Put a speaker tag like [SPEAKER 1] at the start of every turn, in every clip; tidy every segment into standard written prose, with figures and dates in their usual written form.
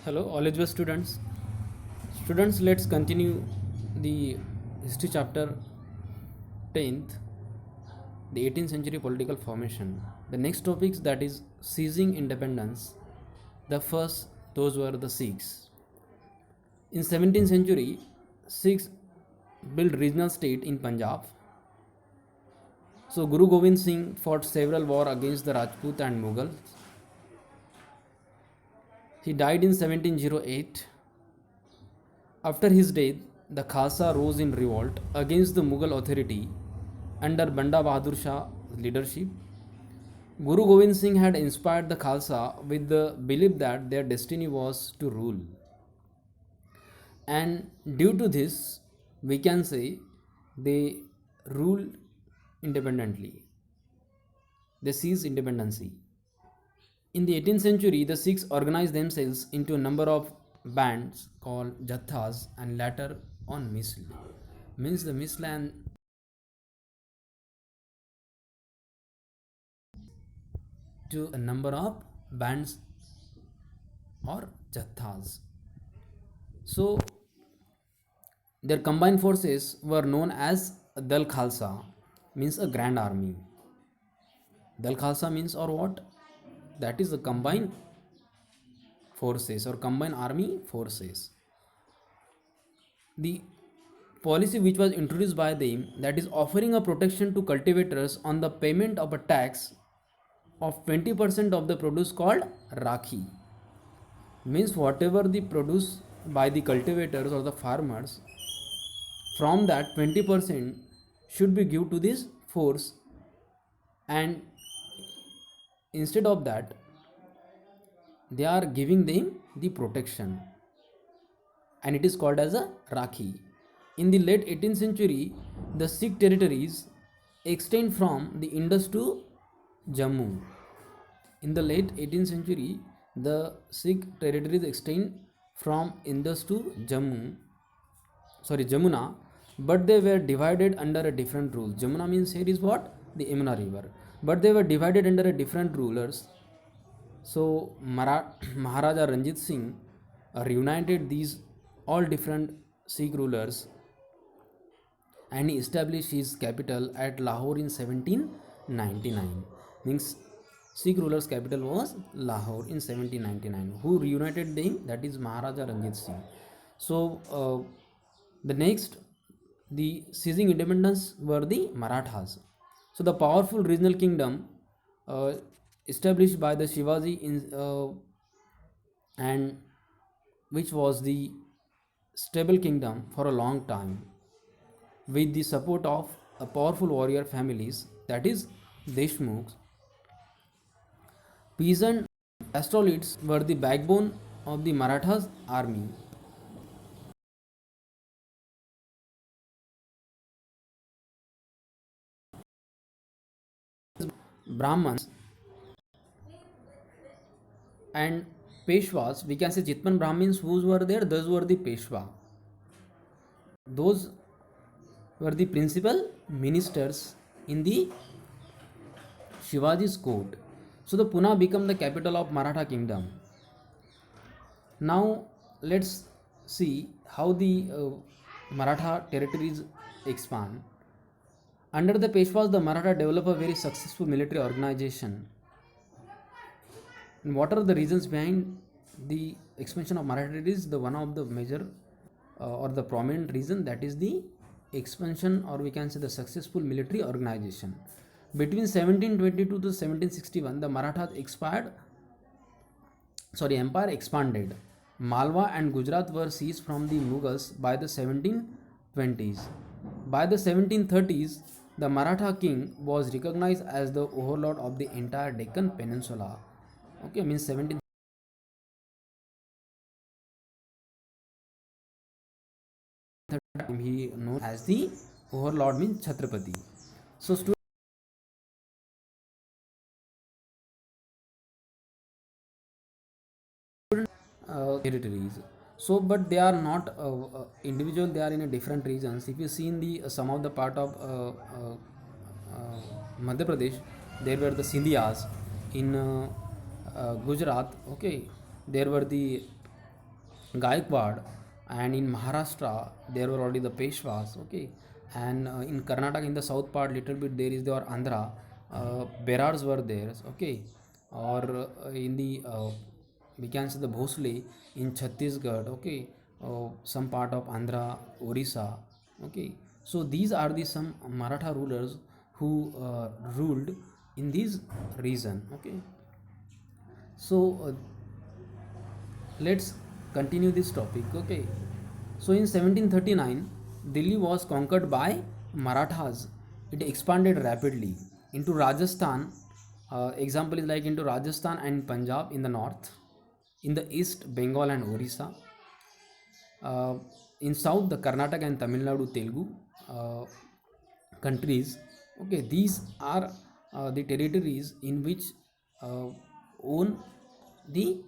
[SPEAKER 1] Hello, all ages students. Students, let's continue the history chapter 10th, the 18th century political formation. The next topics that is seizing independence. The first, those were the Sikhs. In 17th century, Sikhs built regional state in Punjab. So Guru Gobind Singh fought several war against the Rajput and Mughals. He died in 1708. After his death, the Khalsa rose in revolt against the Mughal authority under Banda Bahadur Shah's leadership. Guru Gobind Singh had inspired the Khalsa with the belief that their destiny was to rule. And due to this, we can say they ruled independently. They seized independency. In the 18th century, the Sikhs organized themselves into a number of bands called Jathas and later on Misl. Means the Misl and to a number of bands or Jathas. So their combined forces were known as Dal Khalsa, means a grand army. Dal Khalsa means or what? That is the combined forces or combined army forces. The policy which was introduced by them, that is offering a protection to cultivators on the payment of a tax of 20% of the produce called Rakhi, means whatever the produce by the cultivators or the farmers, from that 20% should be given to this force, and instead of that they are giving them the protection, and it is called as a Rakhi. In the late 18th century, the Sikh territories extend from the Indus to Jammu. In the late 18th century, the Sikh territories extend from Indus to Jamuna, but they were divided under a different rule. Jamuna means here is what? The Yamuna river. But they were divided under a different rulers. So Maharaja Ranjit Singh reunited these all different Sikh rulers, and he established his capital at Lahore in 1799. Means Sikh ruler's capital was Lahore in 1799. Who reunited them? That is Maharaja Ranjit Singh. So the next, the seizing independence were the Marathas. So the powerful regional kingdom uh, established by the Shivaji and which was the stable kingdom for a long time, with the support of a powerful warrior families, that is Deshmukhs. Peasant pastoralists were the backbone of the Marathas army. Brahmans and Peshwas, we can say Jitman Brahmins who were there, those were the Peshwa. Those were the principal ministers in the Shivaji's court. So the Pune became the capital of Maratha kingdom. Now let's see how the Maratha territories expand. Under the Peshwas, the Maratha developed a very successful military organization. And what are the reasons behind the expansion of Maratha territories? The one of the major or the prominent reason, that is the expansion, or we can say the successful military organization. Between 1722 to 1761, the Marathas empire expanded. Malwa and Gujarat were seized from the Mughals by the 1720s. By the 1730s, the Maratha king was recognized as the overlord of the entire Deccan Peninsula. Okay, means 17 time he known as the overlord, means Chhatrapati. So territories. So but they are not individual, they are in a different regions. If you see in the some of the part of Madhya Pradesh, there were the Sindhiyas. In Gujarat, okay, there were the Gaikwad, and in Maharashtra there were already the Peshwas, okay, and in Karnataka in the south part little bit there is the or Andhra, Berars were there, okay, or in the we can say the Bhosle in Chhattisgarh, okay, some part of Andhra, Orissa, okay. So these are the some Maratha rulers who ruled in this region, okay. So let's continue this topic, okay. So in 1739 Delhi was conquered by Marathas. It expanded rapidly into Rajasthan. Example is like into Rajasthan and Punjab in the north, in the east Bengal and Orissa, uh, in south the Karnataka and Tamil Nadu Telugu uh, countries, okay. These are the territories in which uh, own the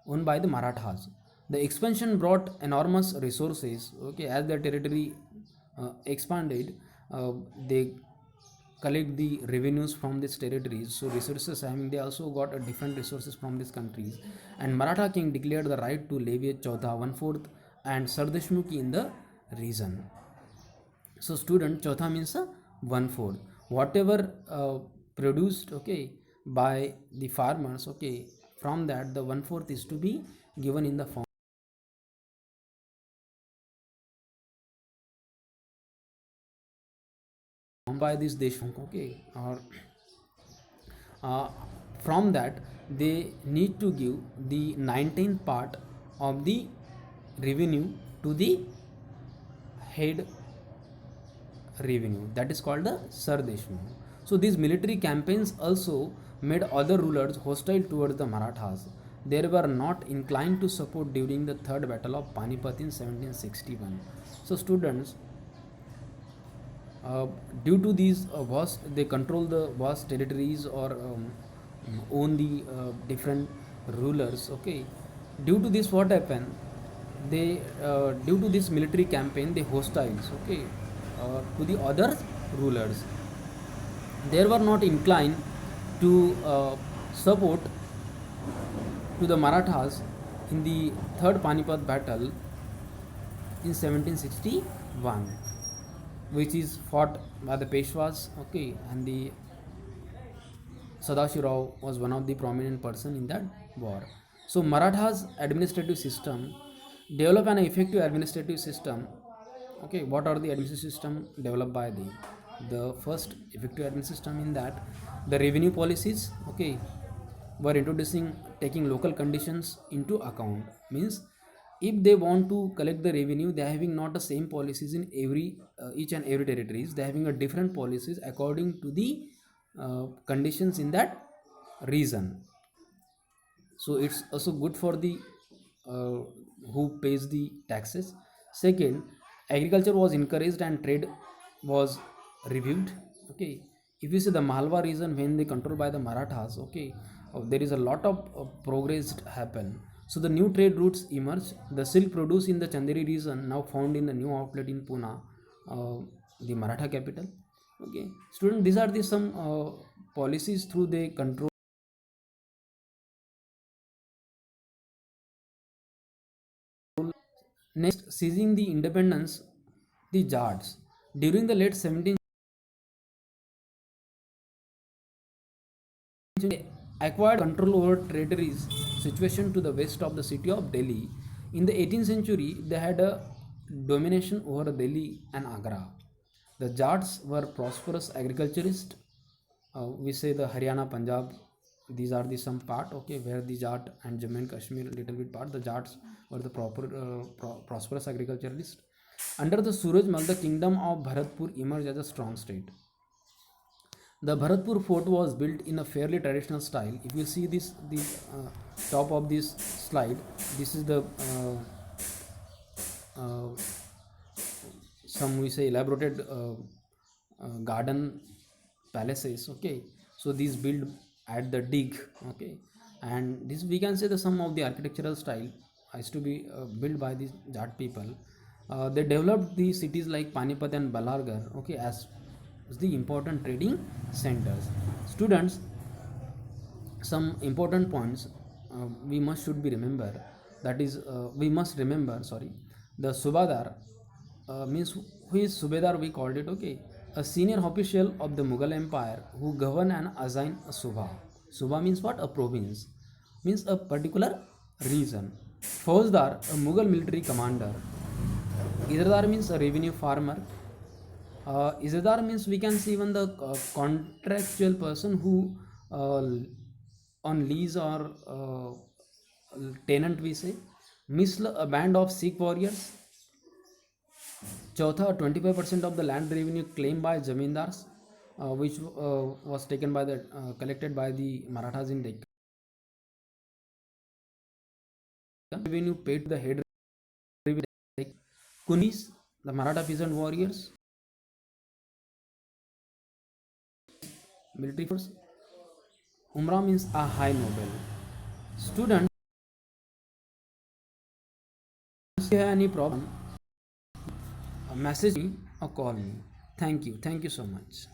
[SPEAKER 1] owned by the Marathas. The expansion brought enormous resources, okay. As the territory expanded, they collect the revenues from these territories. So resources, I mean, they also got different resources from these countries. And Maratha king declared the right to levy Chautha one fourth and Sardeshmukhi in the region. So student, Chautha means one fourth. Whatever produced, okay, by the farmers, okay, from that the one fourth is to be given in the form by this Deshmukh, okay, or uh, from that they need to give the 19th part of the revenue to the head revenue, that is called the Sardeshmukh. So these military campaigns also made other rulers hostile towards the Marathas. They were not inclined to support during the third battle of Panipat in 1761. So students, uh, due to these vast, they control the vast territories or own the different rulers, okay. Due to this what happened, they due to this military campaign they hostiles, okay, to the other rulers. They were not inclined to support to the Marathas in the third Panipat battle in 1761, which is fought by the Peshwas, okay, and the Sadashirao was one of the prominent person in that war. So Marathas administrative system develop an effective administrative system. Okay, what are the administrative system developed by the first effective administrative system in that the revenue policies, okay, were introducing taking local conditions into account. Means if they want to collect the revenue, they are having not the same policies in every each and every territories. They are having a different policies according to the conditions in that region. So it's also good for the uh, who pays the taxes. Second, agriculture was encouraged and trade was reviewed, okay. If you see the Malwa region when they controlled by the Marathas, okay, there is a lot of progress happen. So the new trade routes emerged. The silk produced in the Chanderi region now found in the new outlet in Pune, uh, the Maratha capital, okay. Student, these are the some policies through they control. Next, seizing the independence, the Jats. During the late 17th century, acquired control over territories situation to the west of the city of Delhi. In the 18th century, they had a domination over Delhi and Agra. The Jats were prosperous agriculturists. We say the Haryana, Punjab, these are the some part, okay, where the Jat and Jammu and Kashmir little bit part. The Jats were the proper prosperous agriculturalists. Under the Suraj the kingdom of Bharatpur emerged as a strong state. The Bharatpur fort was built in a fairly traditional style. If you see this, the top of this slide, this is the uh, some we say elaborated garden palaces, okay. So these built at the dig, okay, and this we can say the some of the architectural style has to be built by these Jat people. They developed the cities like Panipat and Balargar, okay, as the important trading centers. Students, some important points we must should be remember. That is, we must remember, sorry, the subadar means who is subedar, we called it, okay, a senior official of the Mughal empire who govern and assign a subha means what, a province, means a particular region. Fauzdar, a Mughal military commander. Idardar means a revenue farmer. Izadar means we can see even the contractual person who uh, on lease or tenant we say. Misl, a band of Sikh warriors. Chautha, 25% of the land revenue claimed by zamindars, which was taken by the collected by the Marathas in Deccan. Revenue paid to the head revenue like Kunis, the Maratha peasant warriors, military force. Umra means a high noble. Student, if you have any problem, message me or call me. Thank you. Thank you so much.